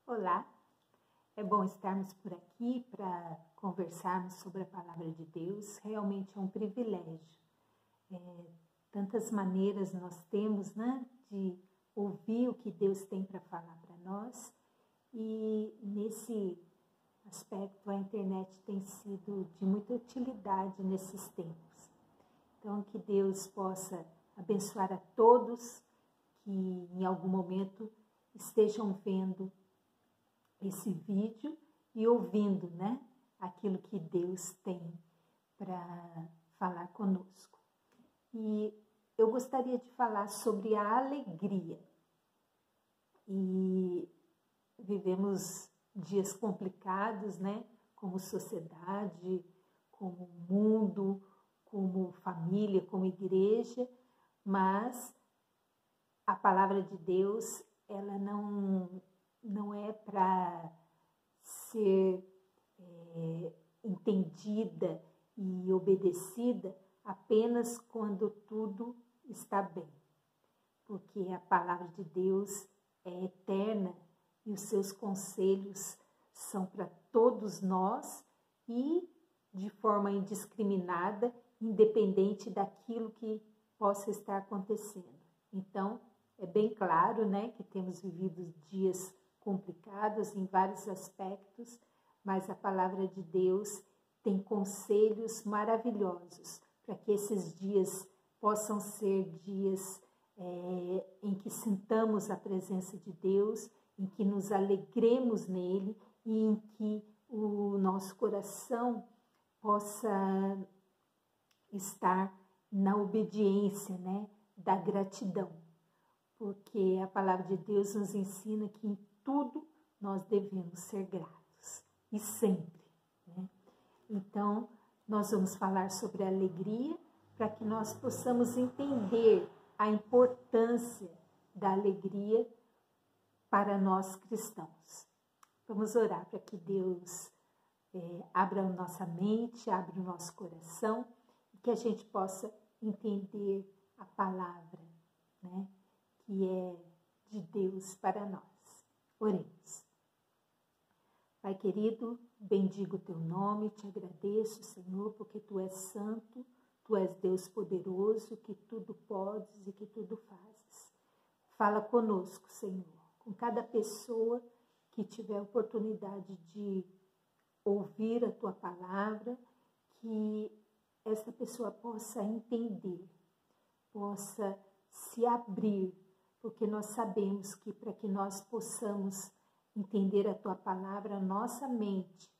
Olá, é bom estarmos por aqui para conversarmos sobre a Palavra de Deus. Realmente é um privilégio. Tantas maneiras nós temos, né, de ouvir o que Deus tem para falar para nós. E nesse aspecto a internet tem sido de muita utilidade nesses tempos. Então que Deus possa abençoar a todos que em algum momento estejam vendo esse vídeo e ouvindo, né, aquilo que Deus tem para falar conosco. E eu gostaria de falar sobre a alegria. E vivemos dias complicados, né, como sociedade, como mundo, como família, como igreja, mas a palavra de Deus, ela não é para ser entendida e obedecida apenas quando tudo está bem. Porque a palavra de Deus é eterna e os seus conselhos são para todos nós e de forma indiscriminada, independente daquilo que possa estar acontecendo. Então, é bem claro, né, que temos vivido dias complicados em vários aspectos, mas a palavra de Deus tem conselhos maravilhosos para que esses dias possam ser dias em que sintamos a presença de Deus, em que nos alegremos nele e em que o nosso coração possa estar na obediência, né, da gratidão. Porque a palavra de Deus nos ensina que em tudo nós devemos ser gratos, e sempre, né? Então, nós vamos falar sobre a alegria para que nós possamos entender a importância da alegria para nós cristãos. Vamos orar para que Deus abra a nossa mente, abra o nosso coração, e que a gente possa entender a palavra, né, que é de Deus para nós. Oremos. Pai querido, bendigo o teu nome, te agradeço, Senhor, porque tu és santo, tu és Deus poderoso, que tudo podes e que tudo fazes. Fala conosco, Senhor, com cada pessoa que tiver oportunidade de ouvir a tua palavra, que essa pessoa possa entender, possa se abrir, porque nós sabemos que para que nós possamos entender a tua palavra, a nossa mente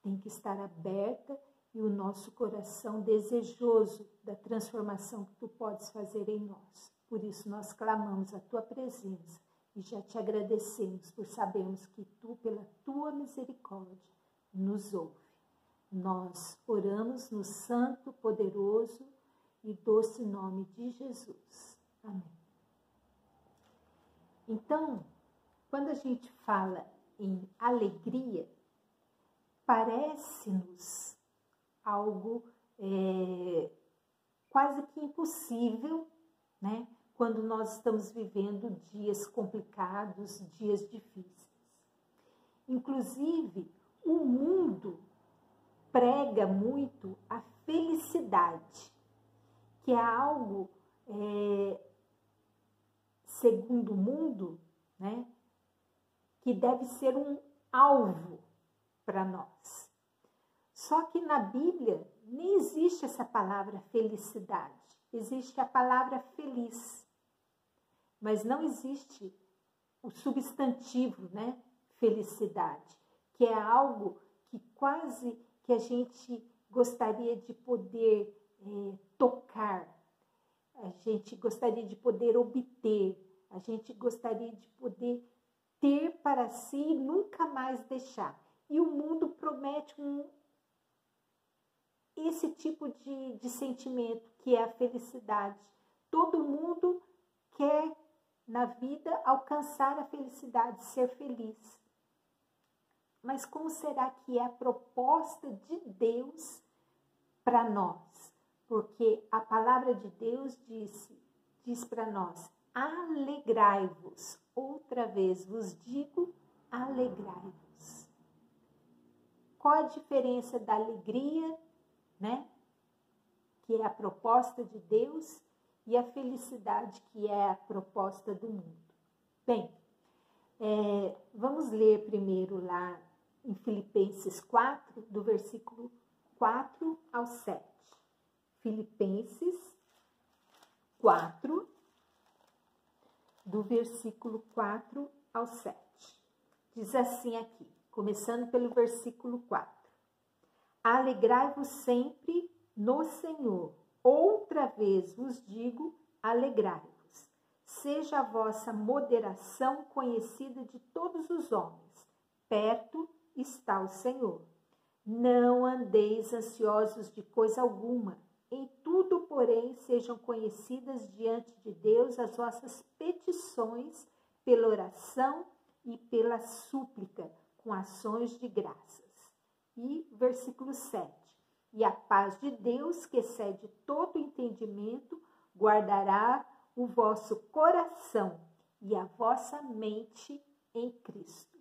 tem que estar aberta e o nosso coração desejoso da transformação que tu podes fazer em nós. Por isso nós clamamos a tua presença e já te agradecemos por sabermos que tu, pela tua misericórdia, nos ouve. Nós oramos no santo, poderoso e doce nome de Jesus. Amém. Então, quando a gente fala em alegria, parece-nos algo quase que impossível, né? Quando nós estamos vivendo dias complicados, dias difíceis. Inclusive, o mundo prega muito a felicidade, que é algo, segundo o mundo, né, que deve ser um alvo para nós. Só que na Bíblia nem existe essa palavra felicidade, existe a palavra feliz, mas não existe o substantivo, né, felicidade, que é algo que quase que a gente gostaria de poder tocar, a gente gostaria de poder obter, a gente gostaria de poder ter para si e nunca mais deixar. E o mundo promete esse tipo de sentimento, que é a felicidade. Todo mundo quer, na vida, alcançar a felicidade, ser feliz. Mas como será que é a proposta de Deus para nós? Porque a palavra de Deus diz para nós: alegrai-vos. Outra vez vos digo, alegrai-vos. Qual a diferença da alegria, né? Que é a proposta de Deus, e a felicidade, que é a proposta do mundo? Bem, vamos ler primeiro lá em Filipenses 4, do versículo 4 ao 7. Filipenses 4, do versículo 4 ao 7. Diz assim aqui, começando pelo versículo 4. Alegrai-vos sempre no Senhor. Outra vez vos digo, alegrai-vos. Seja a vossa moderação conhecida de todos os homens. Perto está o Senhor. Não andeis ansiosos de coisa alguma. Em tudo, porém, sejam conhecidas diante de Deus as vossas petições pela oração e pela súplica, com ações de graças. E versículo 7. E a paz de Deus, que excede todo entendimento, guardará o vosso coração e a vossa mente em Cristo.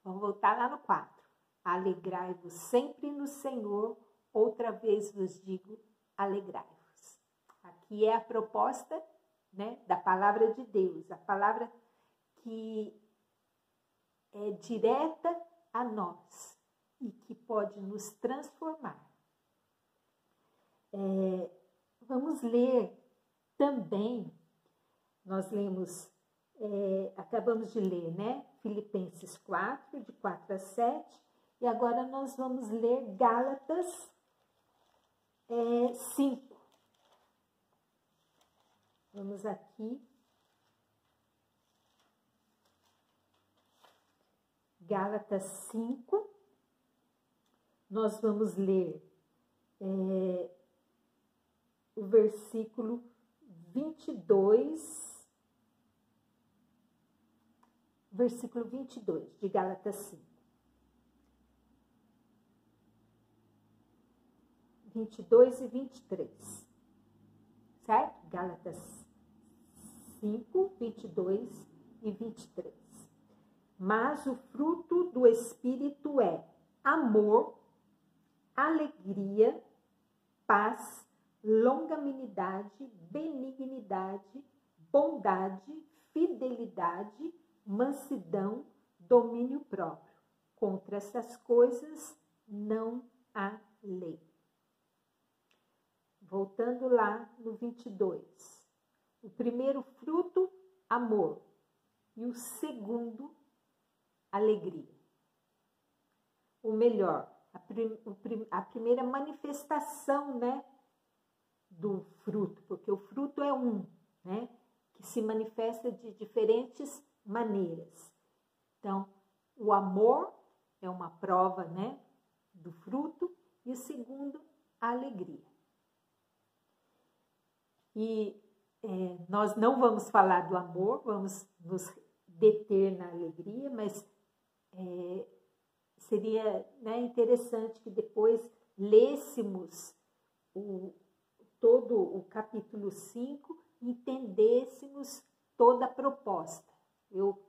Vamos voltar lá no 4. Alegrai-vos sempre no Senhor. Outra vez vos digo, alegrai-vos. Aqui é a proposta, né, da palavra de Deus, a palavra que é direta a nós e que pode nos transformar. Vamos ler também, nós lemos, acabamos de ler, né, Filipenses 4, de 4 a 7, e agora nós vamos ler Gálatas 5. Vamos aqui. Gálatas 5. Nós vamos ler o versículo 22. Versículo 22 de Gálatas 5. 22 e 23, certo? Gálatas 5, 22 e 23. Mas o fruto do Espírito é amor, alegria, paz, longanimidade, benignidade, bondade, fidelidade, mansidão, domínio próprio. Contra essas coisas não há lei. Voltando lá no 22. O primeiro fruto, amor. E o segundo, alegria. O melhor, a primeira manifestação, né, do fruto, porque o fruto é um, né, que se manifesta de diferentes maneiras. Então, o amor é uma prova, né, do fruto, e o segundo, a alegria. E nós não vamos falar do amor, vamos nos deter na alegria, mas seria, né, interessante que depois lêssemos todo o capítulo 5, entendêssemos toda a proposta. Eu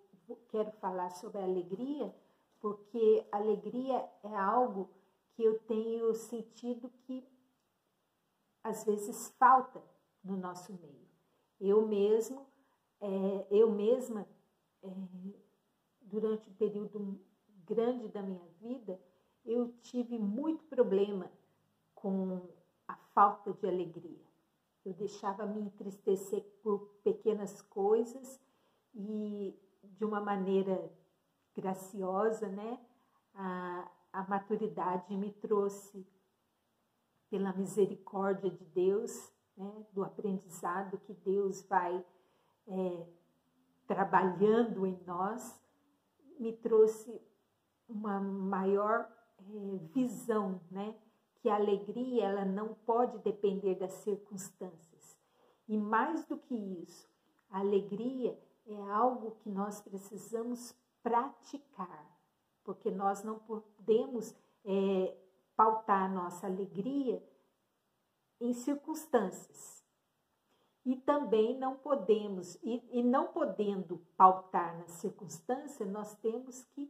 quero falar sobre a alegria, porque a alegria é algo que eu tenho sentido que às vezes falta no nosso meio. Eu mesma, durante um período grande da minha vida, eu tive muito problema com a falta de alegria. Eu deixava me entristecer por pequenas coisas e, de uma maneira graciosa, né, a maturidade me trouxe, pela misericórdia de Deus, né, do aprendizado que Deus vai trabalhando em nós, me trouxe uma maior visão, né, que a alegria ela não pode depender das circunstâncias. E mais do que isso, a alegria é algo que nós precisamos praticar, porque nós não podemos pautar a nossa alegria em circunstâncias. E também não podemos, e não podendo pautar na circunstância, nós temos que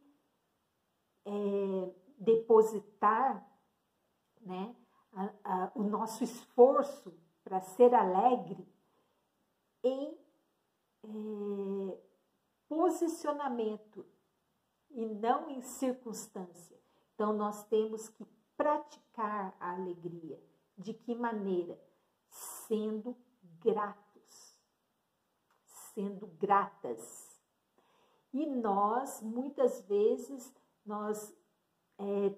depositar, né, o nosso esforço para ser alegre em posicionamento e não em circunstância. Então, nós temos que praticar a alegria. De que maneira? Sendo gratos, sendo gratas. E nós, muitas vezes, nós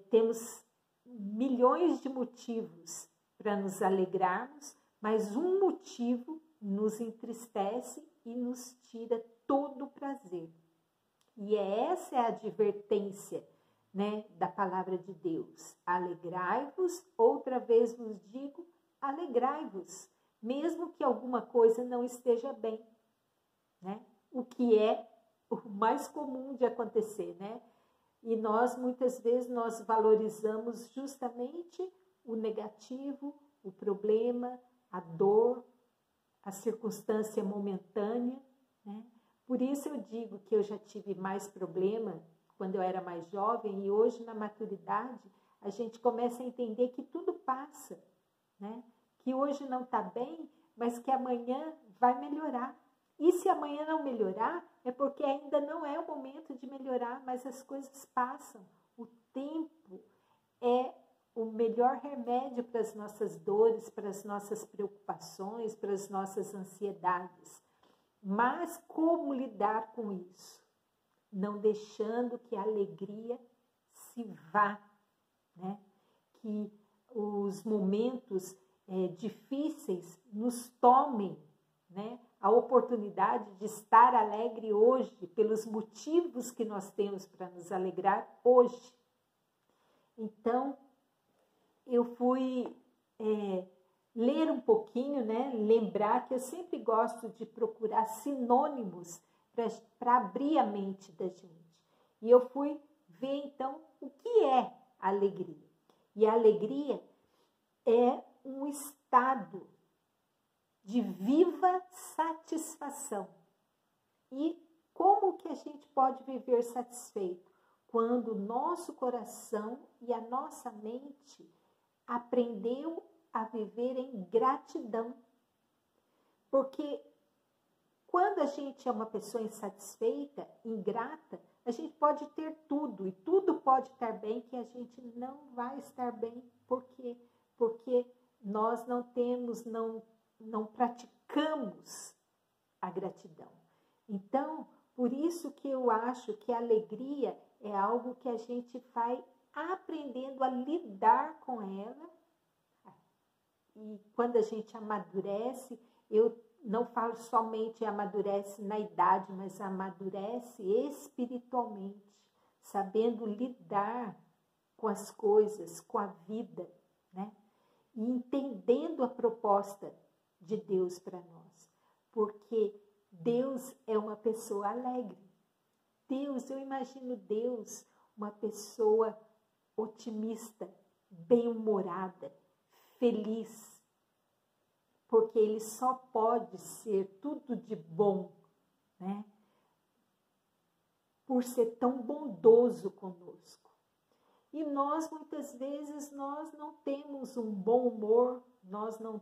temos milhões de motivos para nos alegrarmos, mas um motivo nos entristece e nos tira todo o prazer. E essa é a advertência, né, da palavra de Deus. Alegrai-vos, outra vez vos digo, alegrai-vos, mesmo que alguma coisa não esteja bem, né? O que é o mais comum de acontecer, né? E nós, muitas vezes, nós valorizamos justamente o negativo, o problema, a dor, a circunstância momentânea, né? Por isso eu digo que eu já tive mais problema quando eu era mais jovem, e hoje, na maturidade, a gente começa a entender que tudo passa, né? Que hoje não está bem, mas que amanhã vai melhorar. E se amanhã não melhorar, é porque ainda não é o momento de melhorar, mas as coisas passam. O tempo é o melhor remédio para as nossas dores, para as nossas preocupações, para as nossas ansiedades. Mas como lidar com isso? Não deixando que a alegria se vá, né? Que os momentos difíceis nos tomem, né, a oportunidade de estar alegre hoje, pelos motivos que nós temos para nos alegrar hoje. Então, eu fui ler um pouquinho, né, lembrar que eu sempre gosto de procurar sinônimos para abrir a mente da gente. E eu fui ver, então, o que é alegria. E a alegria é um estado de viva satisfação. E como que a gente pode viver satisfeito? Quando o nosso coração e a nossa mente aprendeu a viver em gratidão. Porque quando a gente é uma pessoa insatisfeita, ingrata, a gente pode ter tudo e tudo pode estar bem, que a gente não vai estar bem. Por quê? Porque nós não temos, não praticamos a gratidão. Então, por isso que eu acho que a alegria é algo que a gente vai aprendendo a lidar com ela. E quando a gente amadurece, eu não falo somente amadurece na idade, mas amadurece espiritualmente, sabendo lidar com as coisas, com a vida, né? E entendendo a proposta de Deus para nós. Porque Deus é uma pessoa alegre. Deus, eu imagino Deus uma pessoa otimista, bem-humorada, feliz. Porque Ele só pode ser tudo de bom, né? Por ser tão bondoso conosco. E nós, muitas vezes, nós não temos um bom humor, nós não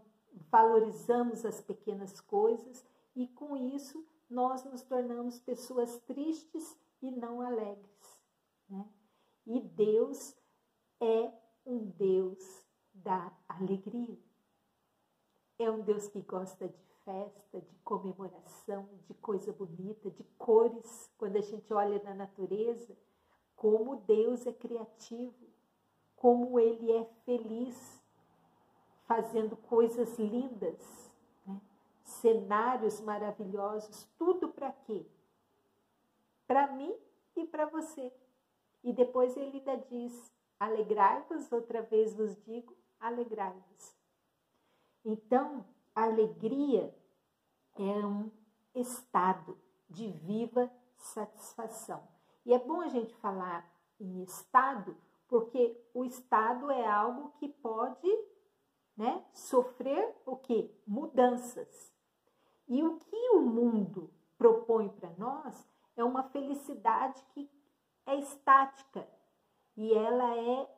valorizamos as pequenas coisas e com isso nós nos tornamos pessoas tristes e não alegres, né? E Deus é um Deus da alegria. É um Deus que gosta de festa, de comemoração, de coisa bonita, de cores. Quando a gente olha na natureza, como Deus é criativo, como Ele é feliz, fazendo coisas lindas, né? Cenários maravilhosos, tudo para quê? Para mim e para você. E depois Ele ainda diz, alegrai-vos, outra vez vos digo, alegrai-vos. Então, a alegria é um estado de viva satisfação. E é bom a gente falar em estado, porque o estado é algo que pode, né, sofrer o quê? Mudanças. E o que o mundo propõe para nós é uma felicidade que é estática. E ela é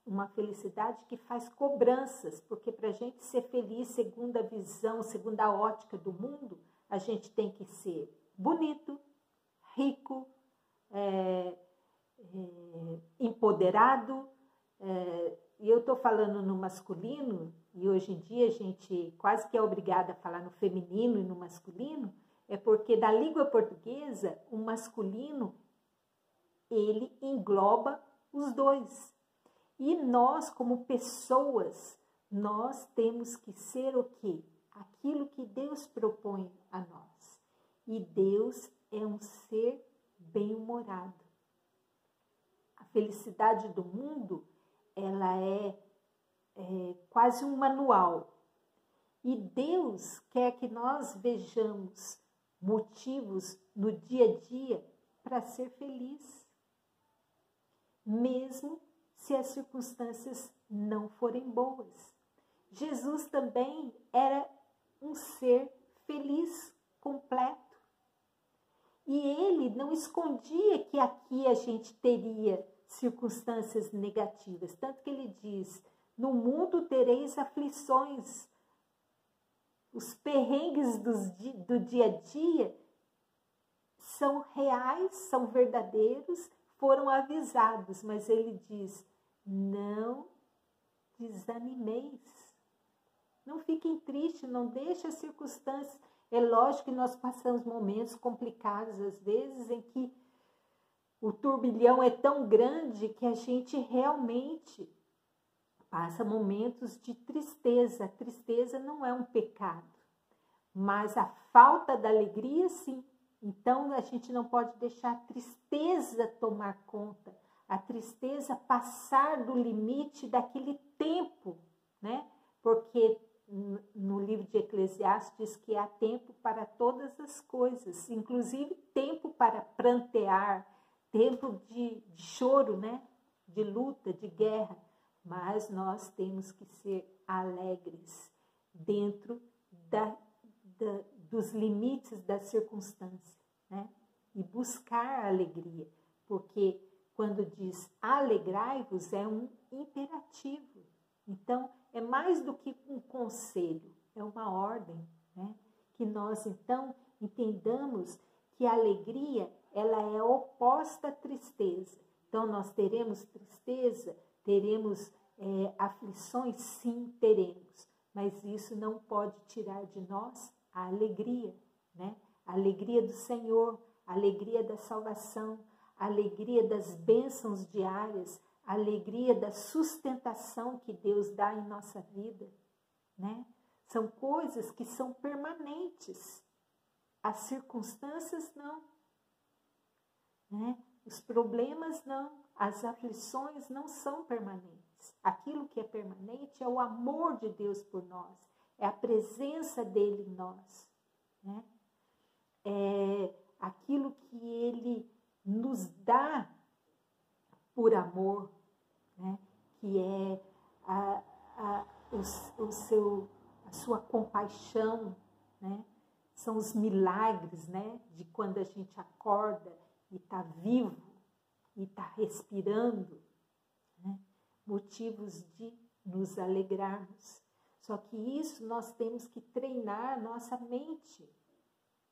uma felicidade que faz cobranças, porque para a gente ser feliz, segundo a visão, segundo a ótica do mundo, a gente tem que ser bonito, rico, empoderado. E eu estou falando no masculino, e hoje em dia a gente quase que é obrigada a falar no feminino e no masculino, é porque da língua portuguesa, o masculino, ele engloba os dois. E nós, como pessoas, nós temos que ser o quê? Aquilo que Deus propõe a nós. E Deus é um ser bem-humorado. A felicidade do mundo, ela é quase um manual. E Deus quer que nós vejamos motivos no dia a dia para ser feliz, mesmo se as circunstâncias não forem boas. Jesus também era um ser feliz, completo. E ele não escondia que aqui a gente teria circunstâncias negativas. Tanto que ele diz, no mundo tereis aflições. Os perrengues do dia a dia são reais, são verdadeiros, foram avisados. Mas ele diz, não desanimeis. Não fiquem tristes, não deixem as circunstâncias. É lógico que nós passamos momentos complicados, às vezes, em que o turbilhão é tão grande que a gente realmente passa momentos de tristeza. A tristeza não é um pecado, mas a falta da alegria, sim. Então, a gente não pode deixar a tristeza tomar conta, a tristeza passar do limite daquele tempo, né? Porque no livro de Eclesiastes diz que há tempo para todas as coisas, inclusive tempo para prantear, tempo de choro, né? De luta, de guerra. Mas nós temos que ser alegres dentro dos limites da circunstância, né? E buscar a alegria, porque quando diz alegrai-vos é um imperativo. Então, é mais do que um conselho, é uma ordem, né? Que nós, então, entendamos que a alegria, ela é oposta à tristeza. Então, nós teremos tristeza, teremos aflições, sim, teremos. Mas isso não pode tirar de nós a alegria, né? A alegria do Senhor, a alegria da salvação, a alegria das bênçãos diárias, a alegria da sustentação que Deus dá em nossa vida, né? São coisas que são permanentes. As circunstâncias não, né? Os problemas não, as aflições não são permanentes. Aquilo que é permanente é o amor de Deus por nós, é a presença dele em nós, né? É aquilo que ele nos dá por amor, né? Que é a sua compaixão, né? São os milagres, né? De quando a gente acorda e está vivo, e está respirando, né? Motivos de nos alegrarmos. Só que isso nós temos que treinar nossa mente,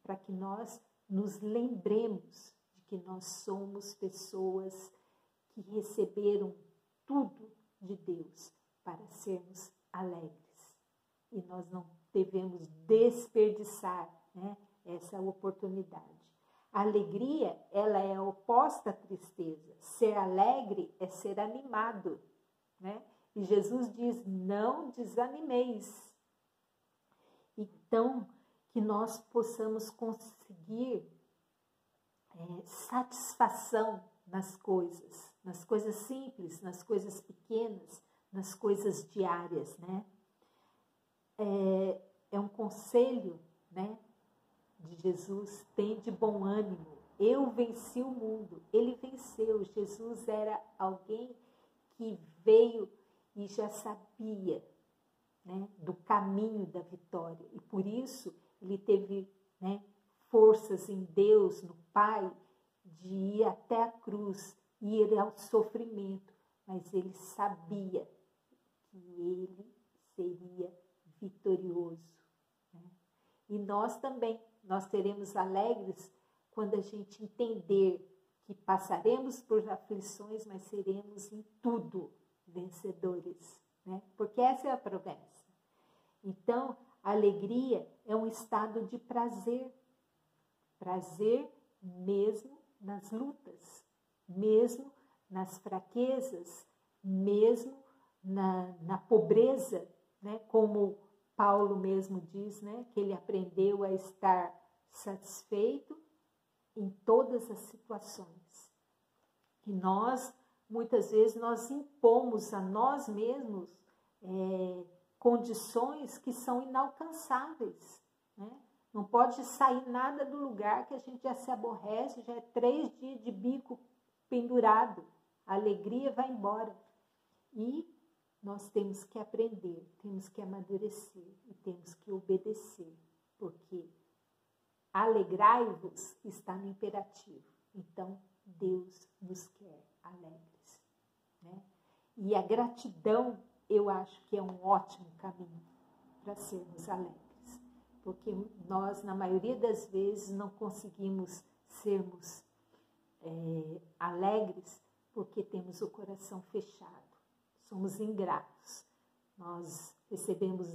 para que nós nos lembremos de que nós somos pessoas que receberam tudo de Deus para sermos alegres. E nós não devemos desperdiçar, né, essa oportunidade. A alegria, ela é oposta à tristeza. Ser alegre é ser animado, né? E Jesus diz, não desanimeis. Então, que nós possamos conseguir satisfação nas coisas simples, nas coisas pequenas, nas coisas diárias, né? É um conselho, né, de Jesus, tem de bom ânimo, eu venci o mundo. Ele venceu. Jesus era alguém que veio e já sabia, né, do caminho da vitória, e por isso ele teve, né, forças em Deus, no Pai, de ir até a cruz, ir ao sofrimento, mas ele sabia que ele seria vitorioso. Né? E nós também, nós seremos alegres quando a gente entender que passaremos por aflições, mas seremos em tudo vencedores, né? Porque essa é a promessa. Então, a alegria é um estado de prazer, prazer mesmo nas lutas, mesmo nas fraquezas, mesmo na pobreza, né? Como Paulo mesmo diz, né? Que ele aprendeu a estar satisfeito em todas as situações. E nós, muitas vezes, nós impomos a nós mesmos condições que são inalcançáveis, né? Não pode sair nada do lugar que a gente já se aborrece, já é 3 dias de bico pendurado. A alegria vai embora. E nós temos que aprender, temos que amadurecer e temos que obedecer, porque alegrai-vos está no imperativo. Então, Deus nos quer alegres, né? E a gratidão, eu acho que é um ótimo caminho para sermos alegres. Porque nós, na maioria das vezes, não conseguimos sermos alegres porque temos o coração fechado. Somos ingratos. Nós recebemos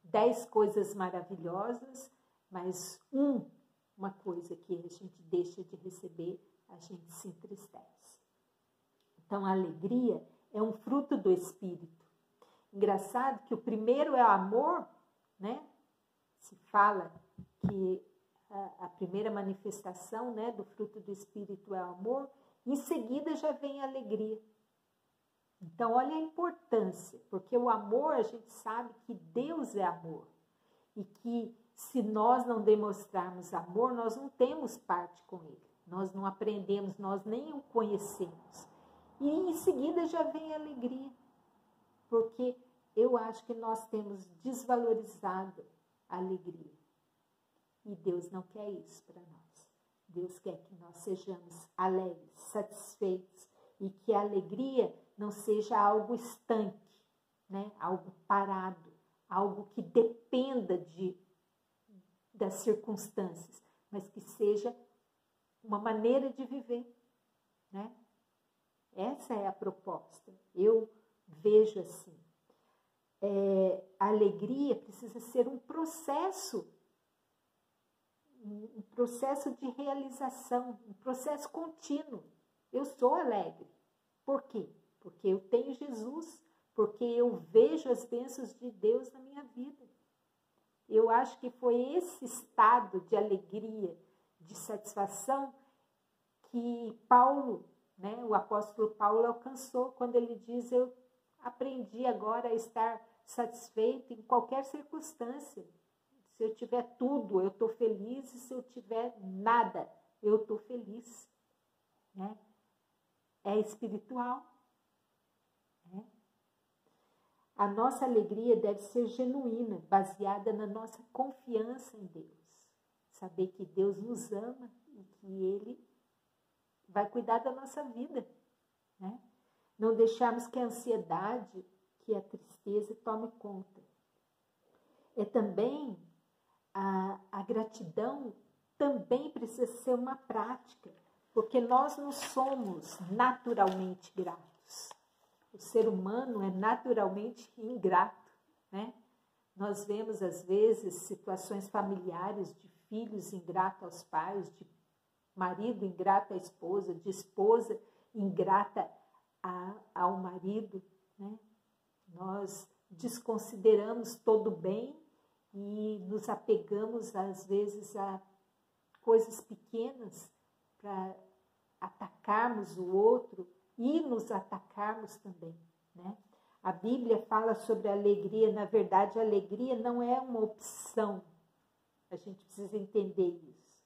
10 coisas maravilhosas, mas uma coisa que a gente deixa de receber, a gente se entristece. Então, a alegria é um fruto do Espírito. Engraçado que o primeiro é o amor, né? Se fala que a primeira manifestação, né, do fruto do Espírito é o amor, em seguida já vem a alegria. Então, olha a importância, porque o amor, a gente sabe que Deus é amor. E que se nós não demonstrarmos amor, nós não temos parte com Ele. Nós não aprendemos, nós nem o conhecemos. E em seguida já vem a alegria, porque eu acho que nós temos desvalorizado a alegria. E Deus não quer isso para nós. Deus quer que nós sejamos alegres, satisfeitos, e que a alegria não seja algo estanque, né? Algo parado, algo que dependa das circunstâncias, mas que seja uma maneira de viver, né? Essa é a proposta. Eu vejo assim. A alegria precisa ser um processo de realização, um processo contínuo. Eu sou alegre. Por quê? Porque eu tenho Jesus, porque eu vejo as bênçãos de Deus na minha vida. Eu acho que foi esse estado de alegria, de satisfação, que Paulo, né, o apóstolo Paulo alcançou quando ele diz: eu aprendi agora a estar satisfeito em qualquer circunstância. Se eu tiver tudo, eu estou feliz, e se eu tiver nada, eu estou feliz. Né? É espiritual. Né? A nossa alegria deve ser genuína, baseada na nossa confiança em Deus. Saber que Deus nos ama e que Ele vai cuidar da nossa vida. Né? Não deixarmos que a ansiedade, que a tristeza tome conta. É também a gratidão também precisa ser uma prática, porque nós não somos naturalmente gratos. O ser humano é naturalmente ingrato, né? Nós vemos, às vezes, situações familiares de filhos ingratos aos pais, de marido ingrato à esposa, de esposa ingrata ao marido, né? Nós desconsideramos todo o bem e nos apegamos, às vezes, a coisas pequenas para atacarmos o outro e nos atacarmos também, né? A Bíblia fala sobre a alegria. Na verdade, a alegria não é uma opção. A gente precisa entender isso.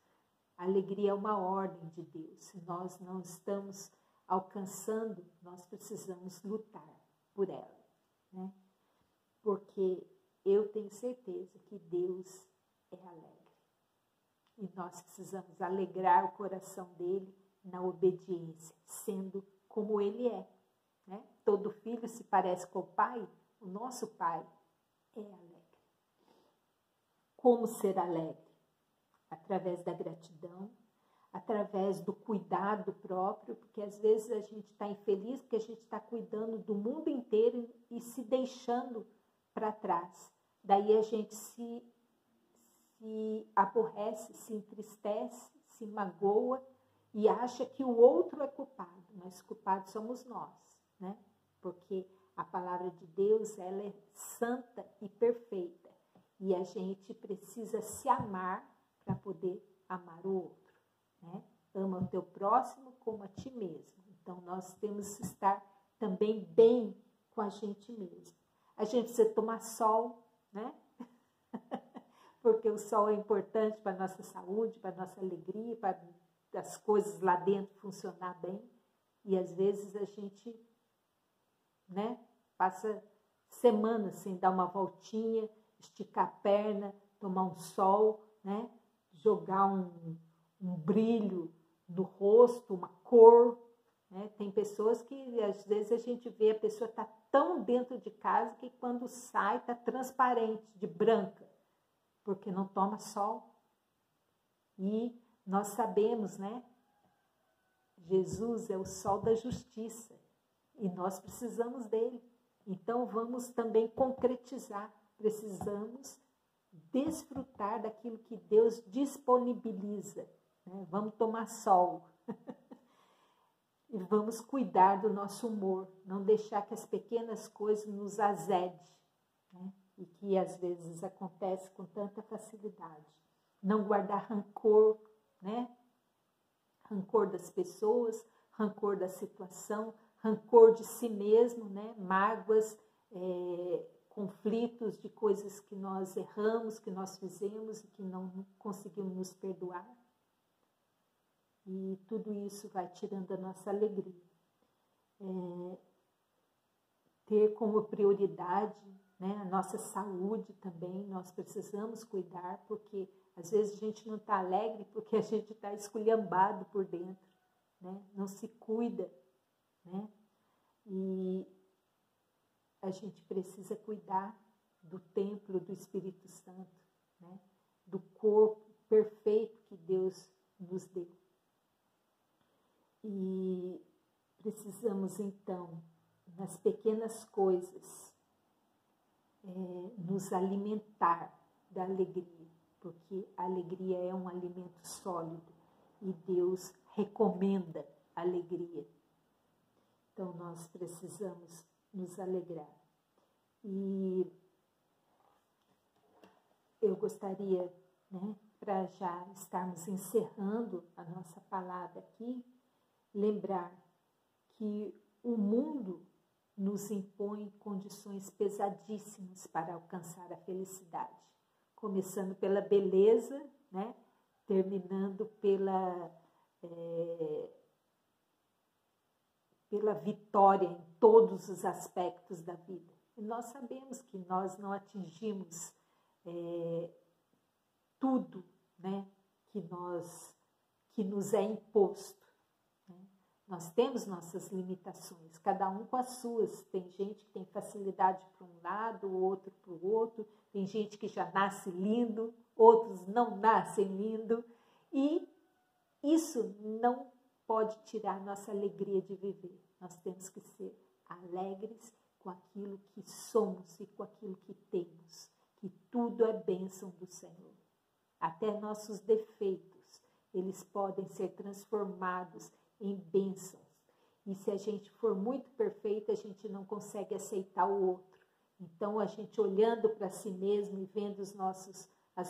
A alegria é uma ordem de Deus. Se nós não estamos alcançando, nós precisamos lutar por ela, né? Porque eu tenho certeza que Deus é alegre. E nós precisamos alegrar o coração dele na obediência, sendo como ele é. Né? Todo filho se parece com o pai, o nosso pai é alegre. Como ser alegre? Através da gratidão, através do cuidado próprio, porque às vezes a gente está infeliz porque a gente está cuidando do mundo inteiro e se deixando para trás. Daí a gente se aborrece, se entristece, se magoa e acha que o outro é culpado, mas culpados somos nós, né? Porque a palavra de Deus, ela é santa e perfeita e a gente precisa se amar para poder amar o outro, né? Ama o teu próximo como a ti mesmo. Então, nós temos que estar também bem com a gente mesmo. A gente precisa tomar sol, né? Porque o sol é importante para a nossa saúde, para a nossa alegria, para as coisas lá dentro funcionar bem. E às vezes a gente, né, passa semanas sem dar uma voltinha, esticar a perna, tomar um sol, né, jogar um brilho no rosto, uma cor. Né? Tem pessoas que às vezes a gente vê a pessoa está tão dentro de casa que quando sai está transparente, de branca. Porque não toma sol. E nós sabemos, né? Jesus é o sol da justiça e nós precisamos dele. Então vamos também concretizar, precisamos desfrutar daquilo que Deus disponibiliza. Né? Vamos tomar sol e vamos cuidar do nosso humor, não deixar que as pequenas coisas nos azedem, né? E que às vezes acontece com tanta facilidade. Não guardar rancor, né? Rancor das pessoas, rancor da situação, rancor de si mesmo, né? Mágoas, conflitos de coisas que nós erramos, que nós fizemos e que não conseguimos nos perdoar. E tudo isso vai tirando a nossa alegria. Ter como prioridade, né, a nossa saúde também, nós precisamos cuidar, porque às vezes a gente não está alegre porque a gente está esculhambado por dentro, né? Não se cuida, né? E a gente precisa cuidar do templo do Espírito Santo, né? Do corpo perfeito que Deus nos deu. E precisamos então, nas pequenas coisas, nos alimentar da alegria, porque a alegria é um alimento sólido e Deus recomenda a alegria. Então nós precisamos nos alegrar. E eu gostaria, né, para já estarmos encerrando a nossa palavra aqui, lembrar que o mundo nos impõe condições pesadíssimas para alcançar a felicidade, começando pela beleza, né? Terminando pela vitória em todos os aspectos da vida. E nós sabemos que nós não atingimos tudo, né, que nos é imposto. Nós temos nossas limitações, cada um com as suas. Tem gente que tem facilidade para um lado, outro para o outro. Tem gente que já nasce lindo, outros não nascem lindo. E isso não pode tirar nossa alegria de viver. Nós temos que ser alegres com aquilo que somos e com aquilo que temos. Que tudo é bênção do Senhor. Até nossos defeitos, eles podem ser transformados em bênçãos. E se a gente for muito perfeita, a gente não consegue aceitar o outro. Então, a gente olhando para si mesmo e vendo as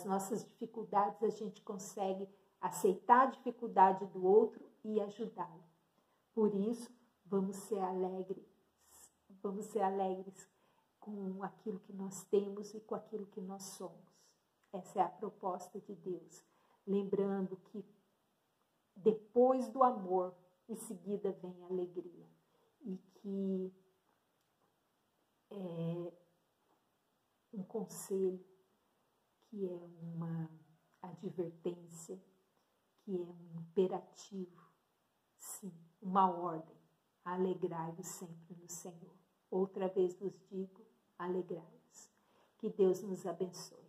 nossas dificuldades, a gente consegue aceitar a dificuldade do outro e ajudá-lo. Por isso, vamos ser alegres com aquilo que nós temos e com aquilo que nós somos. Essa é a proposta de Deus. Lembrando que depois do amor, em seguida vem a alegria. E que é um conselho, que é uma advertência advertência, que é um imperativo, sim, uma ordem. Alegrai-vos sempre no Senhor. Outra vez vos digo, alegrai-vos. Que Deus nos abençoe.